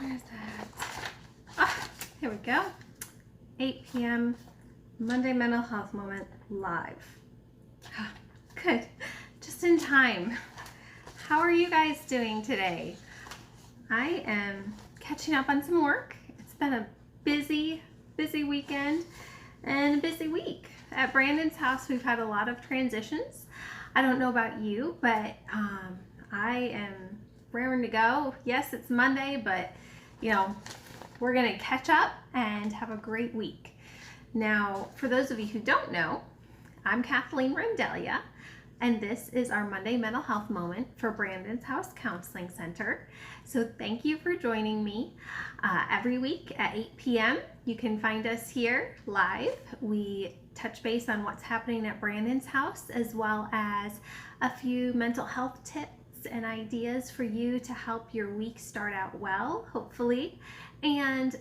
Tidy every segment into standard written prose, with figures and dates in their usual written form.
Where's that? Ah, here we go. 8 p.m. Monday Mental Health Moment live. Ah, good. Just in time. How are you guys doing today? I am catching up on some work. It's been a busy weekend and a busy week. At Brandon's house, we've had a lot of transitions. I don't know about you, but I am raring to go. Yes, it's Monday, but you know, we're gonna catch up and have a great week. Now, for those of you who don't know, I'm Kathleen Rendelia, and this is our Monday Mental Health Moment for Brandon's House Counseling Center. So thank you for joining me every week at 8 p.m. You can find us here live. We touch base on what's happening at Brandon's house, as well as a few mental health tips and ideas for you to help your week start out well, hopefully, and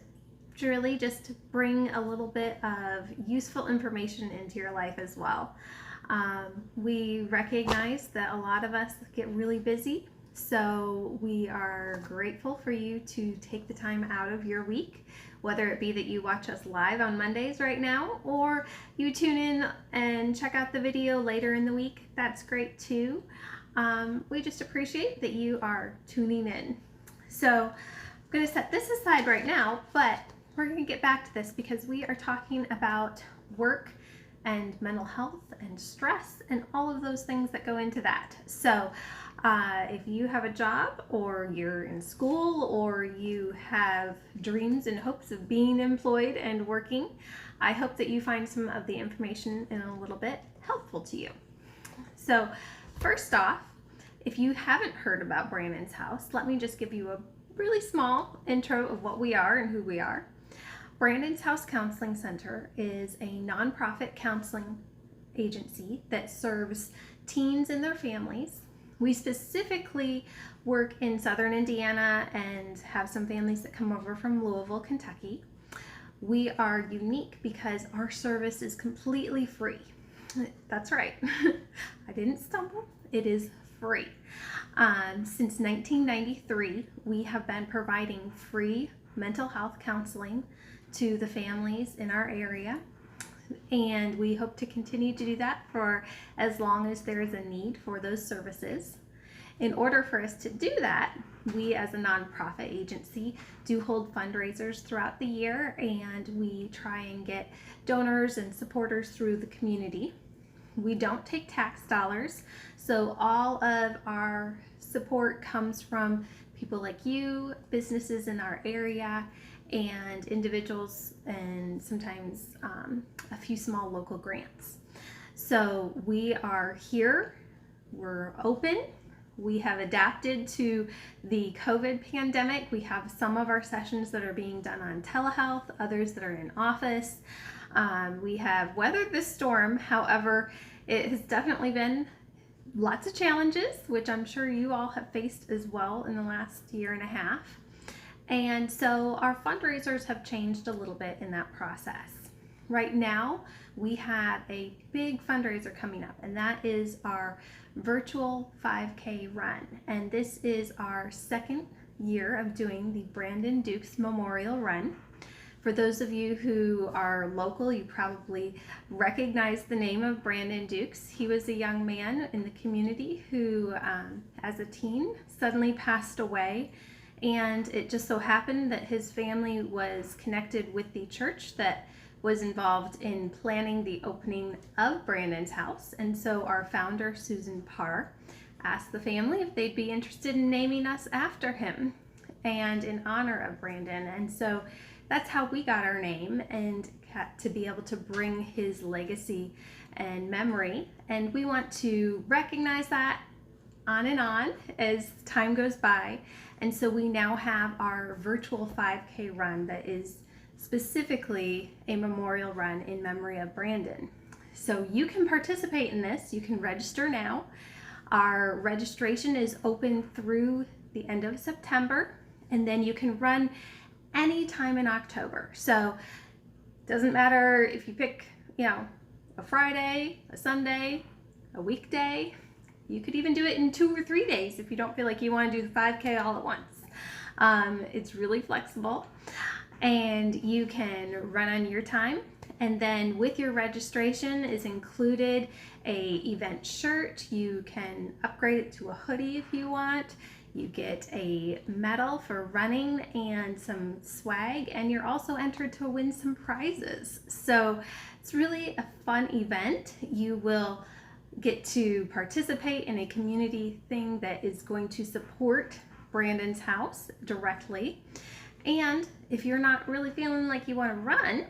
to really just bring a little bit of useful information into your life as well. We recognize that a lot of us get really busy, so we are grateful for you to take the time out of your week, whether it be that you watch us live on Mondays right now, or you tune in and check out the video later in the week. That's great too. We just appreciate that you are tuning in. So I'm going to set this aside right now, but we're going to get back to this because we are talking about work and mental health and stress and all of those things that go into that. So if you have a job, or you're in school, or you have dreams and hopes of being employed and working, I hope that you find some of the information in a little bit helpful to you. So first off, if you haven't heard about Brandon's house, let me just give you a really small intro of what we are and who we are. Brandon's House Counseling Center is a nonprofit counseling agency that serves teens and their families. We specifically work in Southern Indiana and have some families that come over from Louisville, Kentucky. We are unique because our service is completely free. That's right. I didn't stumble. It is free. Since 1993, we have been providing free mental health counseling to the families in our area, and we hope to continue to do that for as long as there is a need for those services. In order for us to do that, we as a nonprofit agency do hold fundraisers throughout the year, and we try and get donors and supporters through the community. We don't take tax dollars, so all of our support comes from people like you, businesses in our area, and individuals, and sometimes a few small local grants. So we are here, we're open, we have adapted to the COVID pandemic. We have some of our sessions that are being done on telehealth, others that are in office. We have weathered this storm, however, it has definitely been lots of challenges, which I'm sure you all have faced as well in the last year and a half. And so our fundraisers have changed a little bit in that process. Right now, we have a big fundraiser coming up, and that is our virtual 5K run. And this is our second year of doing the Brandon Dukes Memorial Run. For those of you who are local, you probably recognize the name of Brandon Dukes. He was a young man in the community who, as a teen, suddenly passed away. And it just so happened that his family was connected with the church that was involved in planning the opening of Brandon's house. And so our founder, Susan Parr, asked the family if they'd be interested in naming us after him and in honor of Brandon. And so that's how we got our name, and to be able to bring his legacy and memory. And we want to recognize that on and on as time goes by. And so we now have our virtual 5K run that is specifically a memorial run in memory of Brandon. So you can participate in this. You can register now. Our registration is open through the end of September, and then you can run anytime in October. So it doesn't matter if you pick, a Friday, a Sunday, a weekday. You could even do it in 2 or 3 days if you don't feel like you want to do the 5K all at once. It's really flexible, and you can run on your time. And then with your registration is included a event shirt. You can upgrade it to a hoodie if you want. You get a medal for running and some swag, and you're also entered to win some prizes. So it's really a fun event. You will get to participate in a community thing that is going to support Brandon's house directly. And if you're not really feeling like you want to run,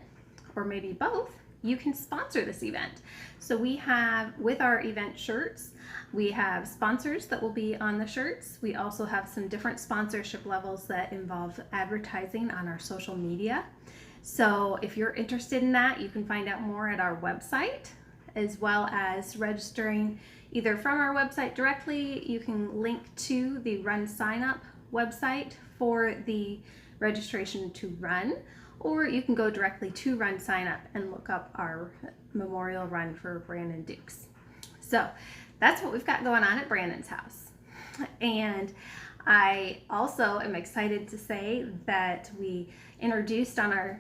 or maybe both, you can sponsor this event. So we have, with our event shirts, we have sponsors that will be on the shirts. We also have some different sponsorship levels that involve advertising on our social media. So if you're interested in that, you can find out more at our website, as well as registering either from our website directly. You can link to the Run Sign Up website for the registration to run, or you can go directly to Run Sign Up and look up our memorial run for Brandon Dukes. So that's what we've got going on at Brandon's house. And I also am excited to say that we introduced on our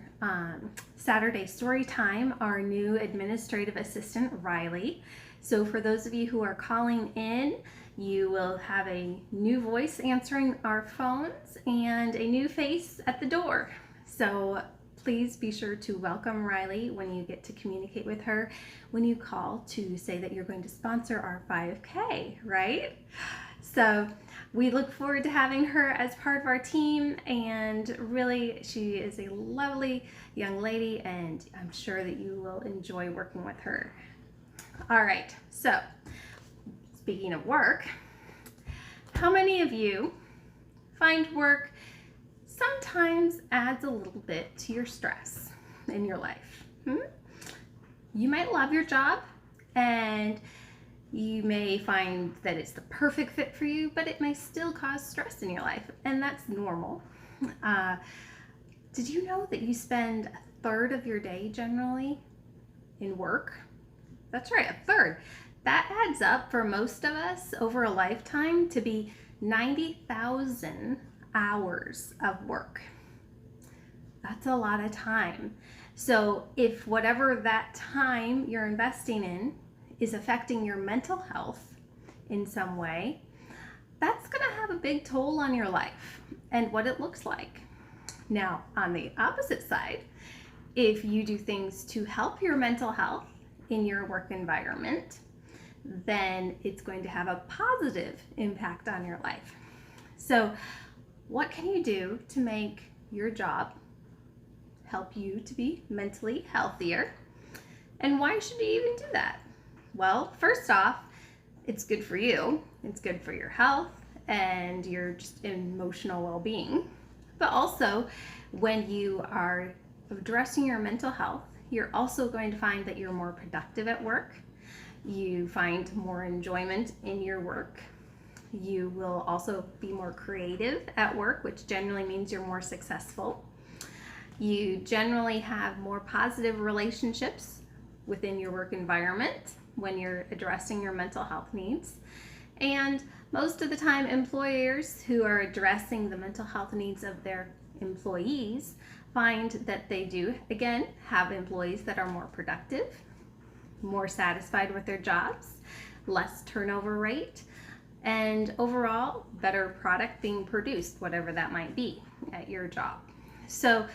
Saturday story time our new administrative assistant, Riley. So for those of you who are calling in, you will have a new voice answering our phones and a new face at the door. So please be sure to welcome Riley when you get to communicate with her when you call to say that you're going to sponsor our 5K, right? So we look forward to having her as part of our team, and really she is a lovely young lady, and I'm sure that you will enjoy working with her. All right, so speaking of work, how many of you find work sometimes adds a little bit to your stress in your life? You might love your job and you may find that it's the perfect fit for you, but it may still cause stress in your life, and that's normal. Did you know that you spend a third of your day generally in work? That's right, a third. That adds up for most of us over a lifetime to be 90,000 hours of work. That's a lot of time. So if whatever that time you're investing in is affecting your mental health in some way, that's going to have a big toll on your life and what it looks like. Now, on the opposite side, if you do things to help your mental health in your work environment, then it's going to have a positive impact on your life. So what can you do to make your job help you to be mentally healthier? And why should you even do that? Well, first off, it's good for you. It's good for your health and your just emotional well-being. But also, when you are addressing your mental health, you're also going to find that you're more productive at work. You find more enjoyment in your work. You will also be more creative at work, which generally means you're more successful. You generally have more positive relationships within your work environment when you're addressing your mental health needs. And most of the time, employers who are addressing the mental health needs of their employees find that they do, again, have employees that are more productive, more satisfied with their jobs, less turnover rate, and overall better product being produced, whatever that might be at your job. So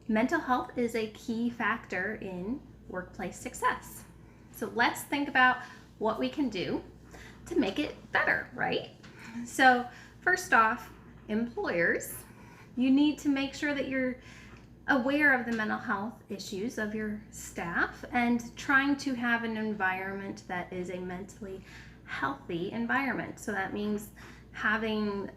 mental health is a key factor in workplace success. So let's think about what we can do to make it better, right? So first off, employers, you need to make sure that you're aware of the mental health issues of your staff and trying to have an environment that is a mentally healthy environment. So that means having,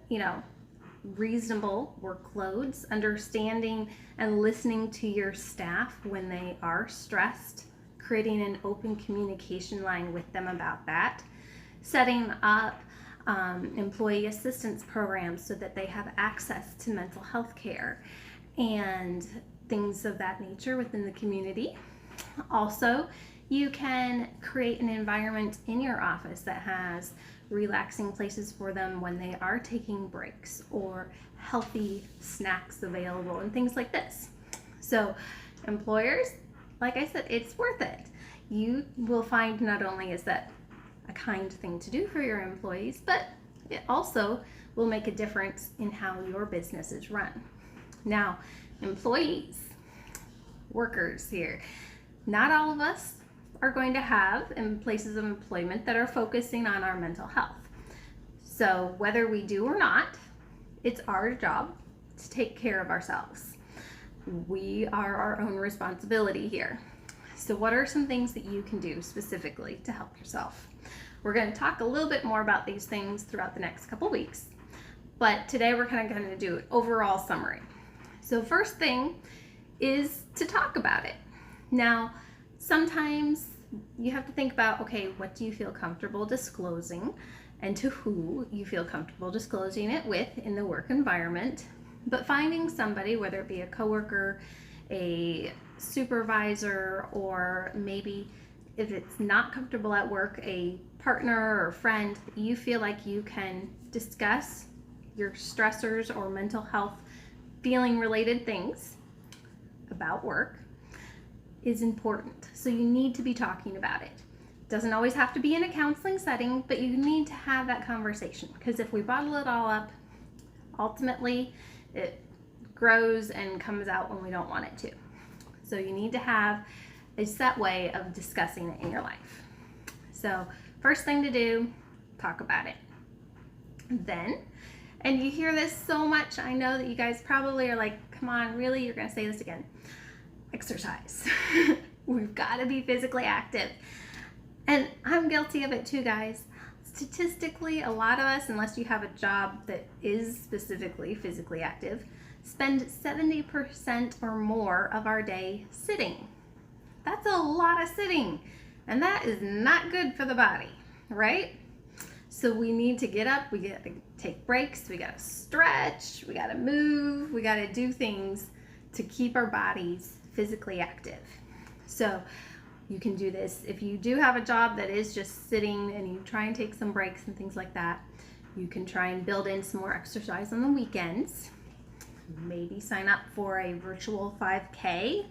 reasonable workloads, understanding and listening to your staff when they are stressed, creating an open communication line with them about that, setting up employee assistance programs so that they have access to mental health care and things of that nature within the community. Also, You can create an environment in your office that has relaxing places for them when they are taking breaks, or healthy snacks available and things like this. So employers, like I said, it's worth it. You will find not only is that a kind thing to do for your employees, but it also will make a difference in how your business is run. Now, employees, workers here, not all of us are going to have in places of employment that are focusing on our mental health. So whether we do or not, it's our job to take care of ourselves. We are our own responsibility here. So what are some things that you can do specifically to help yourself? We're going to talk a little bit more about these things throughout the next couple weeks, but today we're kind of going to do an overall summary. So first thing is to talk about it. Now, sometimes you have to think about, okay, what do you feel comfortable disclosing, and to who you feel comfortable disclosing it with in the work environment. But finding somebody, whether it be a coworker, a supervisor, or maybe if it's not comfortable at work, a partner or friend, you feel like you can discuss your stressors or mental health feeling related things about work, is important. So you need to be talking about it. Doesn't always have to be in a counseling setting, but you need to have that conversation, because if we bottle it all up, ultimately it grows and comes out when we don't want it to. So you need to have a set way of discussing it in your life. So first thing to do, talk about it. Then, and you hear this so much, I know that you guys probably are like, come on, really, you're gonna say this again? Exercise. We've got to be physically active. And I'm guilty of it too, guys. Statistically, a lot of us, unless you have a job that is specifically physically active, spend 70% or more of our day sitting. That's a lot of sitting, and that is not good for the body, right? So we need to get up, we got to take breaks, we got to stretch, we got to move, we got to do things to keep our bodies physically active. So you can do this. If you do have a job that is just sitting and you try and take some breaks and things like that, you can try and build in some more exercise on the weekends. Maybe sign up for a virtual 5K.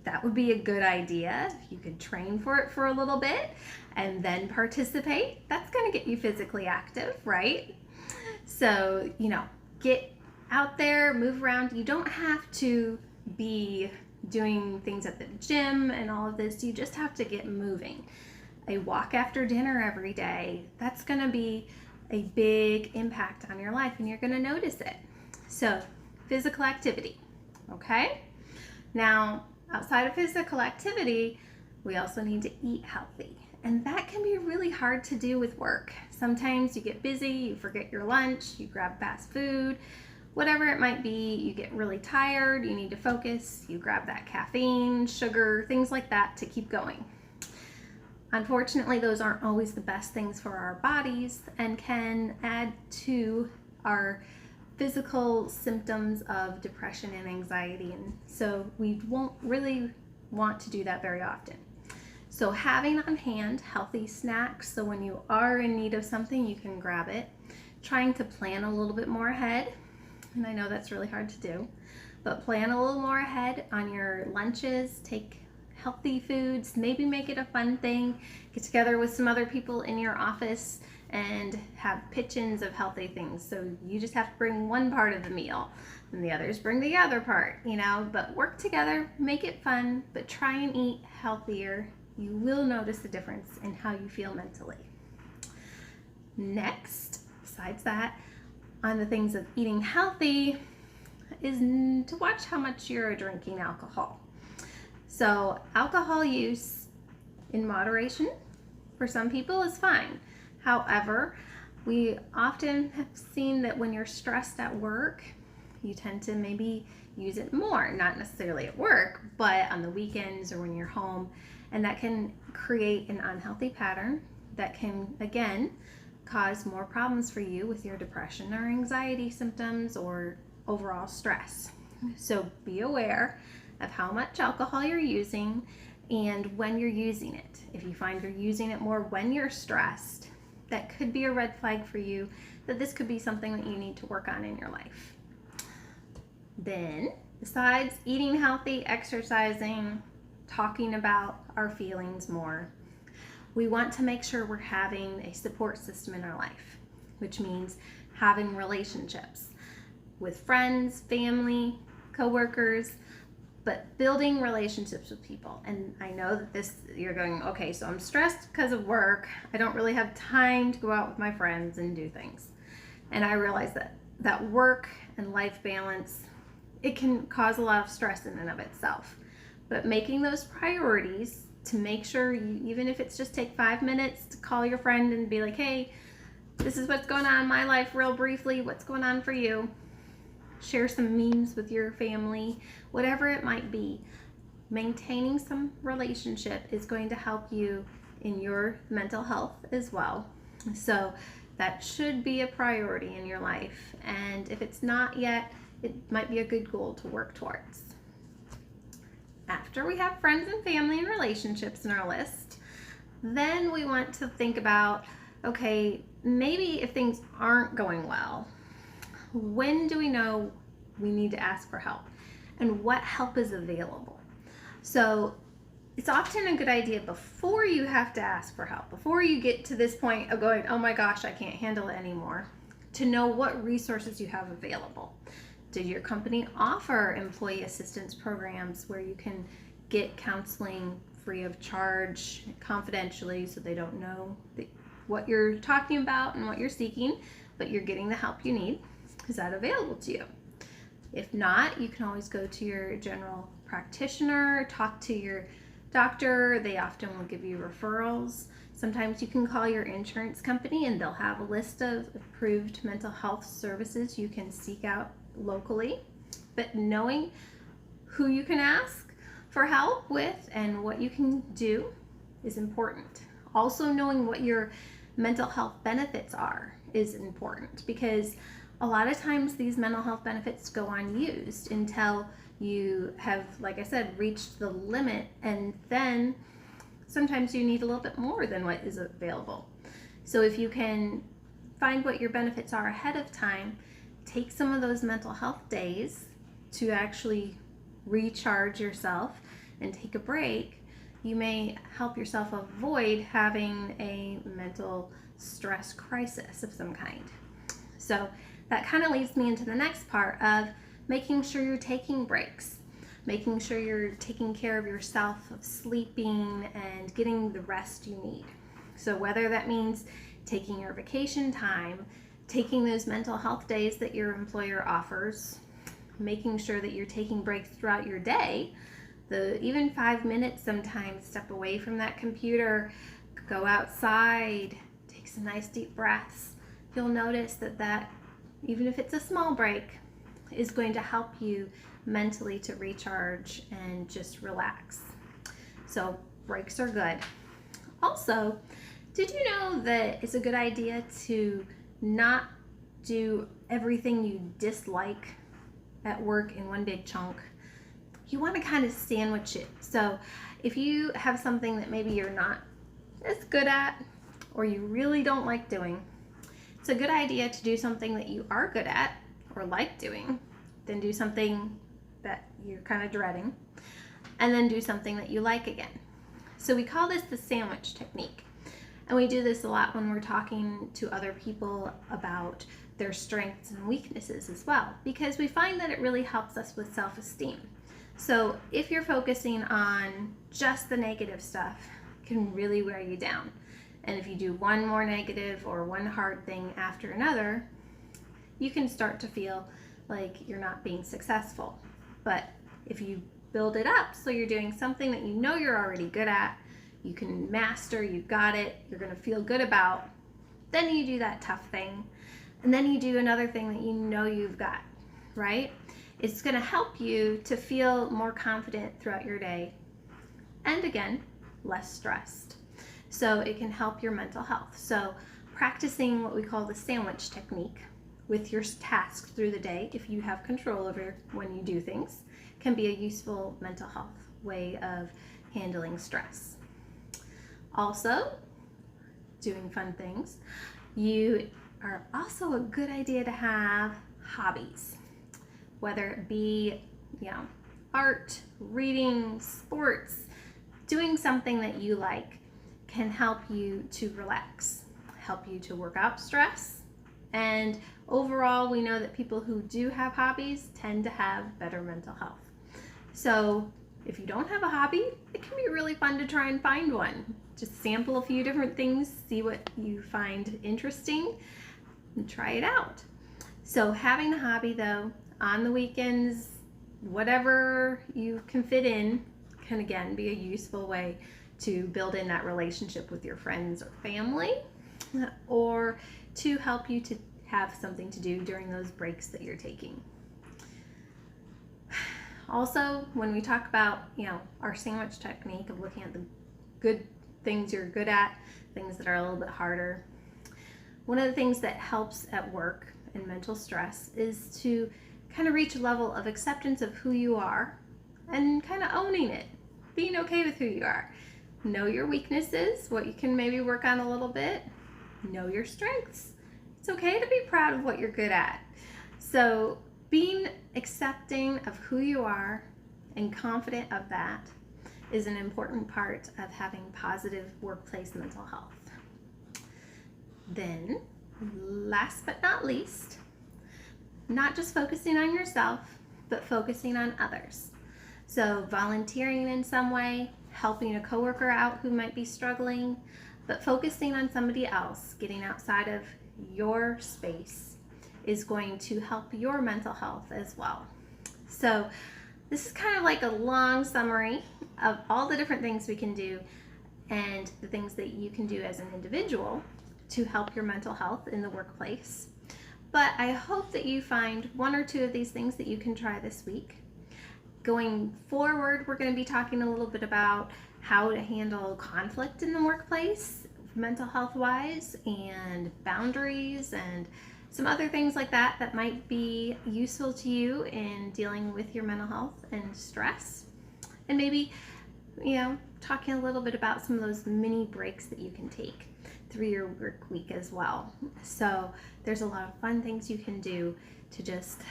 That would be a good idea. You could train for it for a little bit and then participate. That's going to get you physically active, right? So, get out there, move around. You don't have to be doing things at the gym and all of this. You just have to get moving. A walk after dinner every day, that's going to be a big impact on your life, and you're going to notice it. So physical activity, okay? Now, outside of physical activity, we also need to eat healthy, and that can be really hard to do with work. Sometimes you get busy, you forget your lunch, you grab fast food, whatever it might be, you get really tired, you need to focus, you grab that caffeine, sugar, things like that to keep going. Unfortunately, those aren't always the best things for our bodies and can add to our physical symptoms of depression and anxiety, and so we won't really want to do that very often. So having on hand healthy snacks, so when you are in need of something, you can grab it. Trying to plan a little bit more ahead. And I know that's really hard to do, but plan a little more ahead on your lunches. Take healthy foods, maybe make it a fun thing. Get together with some other people in your office and have pitch-ins of healthy things. So you just have to bring one part of the meal and the others bring the other part, but work together, make it fun, but try and eat healthier. You will notice the difference in how you feel mentally. Next, besides that, on the things of eating healthy, is to watch how much you're drinking alcohol. So alcohol use in moderation for some people is fine. However, we often have seen that when you're stressed at work, you tend to maybe use it more, not necessarily at work, but on the weekends or when you're home, and that can create an unhealthy pattern that can, again, cause more problems for you with your depression or anxiety symptoms or overall stress. So be aware of how much alcohol you're using and when you're using it. If you find you're using it more when you're stressed, that could be a red flag for you that this could be something that you need to work on in your life. Then, besides eating healthy, exercising, talking about our feelings more, we want to make sure we're having a support system in our life, which means having relationships with friends, family, coworkers, but building relationships with people. And I know that you're going, okay, so I'm stressed because of work. I don't really have time to go out with my friends and do things. And I realize that work and life balance, it can cause a lot of stress in and of itself. But making those priorities to make sure, even if it's just take 5 minutes to call your friend and be like, hey, this is what's going on in my life real briefly, what's going on for you? Share some memes with your family, whatever it might be. Maintaining some relationship is going to help you in your mental health as well. So that should be a priority in your life. And if it's not yet, it might be a good goal to work towards. After we have friends and family and relationships in our list, then we want to think about, okay, maybe if things aren't going well, when do we know we need to ask for help and what help is available? So it's often a good idea before you have to ask for help, before you get to this point of going, oh my gosh, I can't handle it anymore, to know what resources you have available. Did your company offer employee assistance programs where you can get counseling free of charge, confidentially, so they don't know what you're talking about and what you're seeking, but you're getting the help you need? Is that available to you? If not, you can always go to your general practitioner, talk to your doctor. They often will give you referrals. Sometimes you can call your insurance company and they'll have a list of approved mental health services you can seek out locally. But knowing who you can ask for help with and what you can do is important. Also knowing what your mental health benefits are is important, because a lot of times these mental health benefits go unused until you have, like I said, reached the limit, and then sometimes you need a little bit more than what is available. So if you can find what your benefits are ahead of time, take some of those mental health days to actually recharge yourself and take a break, you may help yourself avoid having a mental stress crisis of some kind. So that kind of leads me into the next part of making sure you're taking breaks, making sure you're taking care of yourself, of sleeping and getting the rest you need. So whether that means taking your vacation time, taking those mental health days that your employer offers, making sure that you're taking breaks throughout your day, even 5 minutes sometimes, step away from that computer, go outside, take some nice deep breaths. You'll notice that even if it's a small break, is going to help you mentally to recharge and just relax. So breaks are good. Also, did you know that it's a good idea to not do everything you dislike at work in one big chunk? You want to kind of sandwich it. So if you have something that maybe you're not as good at or you really don't like doing, it's a good idea to do something that you are good at or like doing, then do something that you're kind of dreading, and then do something that you like again. So we call this the sandwich technique. And we do this a lot when we're talking to other people about their strengths and weaknesses as well, because we find that it really helps us with self-esteem. So if you're focusing on just the negative stuff, it can really wear you down. And if you do one more negative or one hard thing after another, you can start to feel like you're not being successful. But if you build it up so you're doing something that you know you're already good at, you can master, you've got it, you're going to feel good about, then you do that tough thing, and then you do another thing that you know you've got, right? It's going to help you to feel more confident throughout your day, and again, less stressed. So it can help your mental health. So practicing what we call the sandwich technique with your tasks through the day, if you have control over when you do things, can be a useful mental health way of handling stress. Also, doing fun things. You are also a good idea to have hobbies, whether it be, art, reading, sports. Doing something that you like can help you to relax, help you to work out stress, and overall we know that people who do have hobbies tend to have better mental health. So if you don't have a hobby, it can be really fun to try and find one. Just sample a few different things, see what you find interesting, and try it out. So having a hobby though, on the weekends, whatever you can fit in, can again be a useful way to build in that relationship with your friends or family, or to help you to have something to do during those breaks that you're taking. Also, when we talk about, our sandwich technique of looking at the good things you're good at, things that are a little bit harder, one of the things that helps at work and mental stress is to kind of reach a level of acceptance of who you are and kind of owning it, being okay with who you are. Know your weaknesses, what you can maybe work on a little bit. Know your strengths. It's okay to be proud of what you're good at. So being accepting of who you are and confident of that is an important part of having positive workplace mental health. Then, last but not least, not just focusing on yourself, but focusing on others. So volunteering in some way, helping a coworker out who might be struggling, but focusing on somebody else, getting outside of your space, is going to help your mental health as well. So this is kind of like a long summary of all the different things we can do and the things that you can do as an individual to help your mental health in the workplace. But I hope that you find one or two of these things that you can try this week. Going forward, we're going to be talking a little bit about how to handle conflict in the workplace, mental health wise, and boundaries, and some other things like that that might be useful to you in dealing with your mental health and stress. And maybe, talking a little bit about some of those mini breaks that you can take through your work week as well. So there's a lot of fun things you can do to just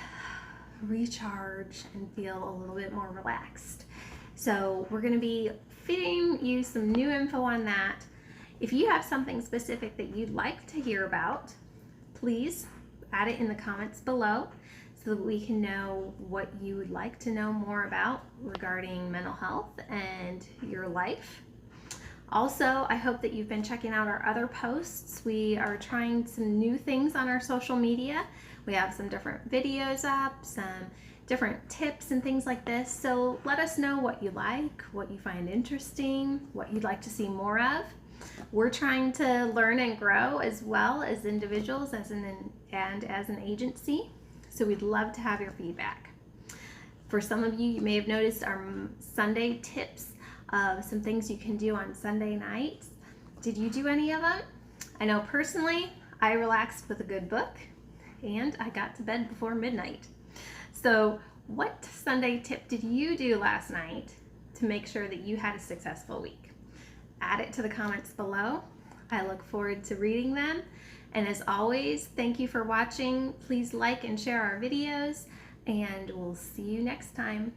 recharge and feel a little bit more relaxed. So we're going to be feeding you some new info on that. If you have something specific that you'd like to hear about, please add it in the comments below so that we can know what you would like to know more about regarding mental health and your life. Also, I hope that you've been checking out our other posts. We are trying some new things on our social media. We have some different videos up, some different tips and things like this. So let us know what you like, what you find interesting, what you'd like to see more of. We're trying to learn and grow as well as individuals and as an agency. So we'd love to have your feedback. For some of you, you may have noticed our Sunday tips of some things you can do on Sunday nights. Did you do any of them? I know personally, I relaxed with a good book and I got to bed before midnight. So what Sunday tip did you do last night to make sure that you had a successful week? Add it to the comments below. I look forward to reading them. And as always, thank you for watching. Please like and share our videos, and we'll see you next time.